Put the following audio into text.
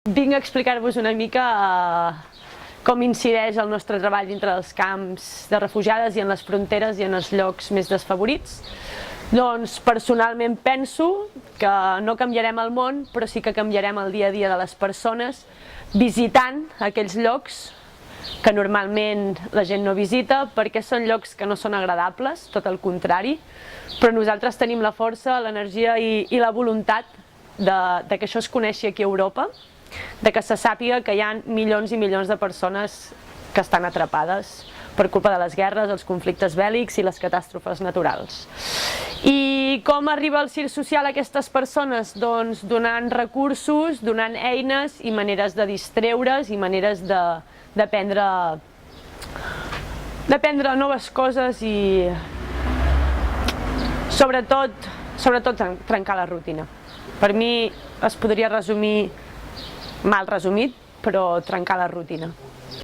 Vinc a explicar-vos una mica com incideix el nostre treball dintre dels camps de refugiades i en les fronteres i en els llocs més desfavorits. Doncs personalment penso que no canviarem el món, però sí que canviarem el dia a dia de les persones visitant aquells llocs que normalment la gent no visita, perquè són llocs que no són agradables, tot el contrari, però nosaltres tenim la força, l'energia i la voluntat de que això es coneixi aquí a Europa, de que se sàpiga que hi ha milions i milions de persones que estan atrapades per culpa de les guerres, els conflictes bèl·lics i les catàstrofes naturals. I com arriba el CIRS social a aquestes persones? Doncs donant recursos, donant eines i maneres de distreure's i maneres d'aprendre noves coses i sobretot trencar la rutina. Per mi es podria resumir, mal resumit, però trencar la rutina.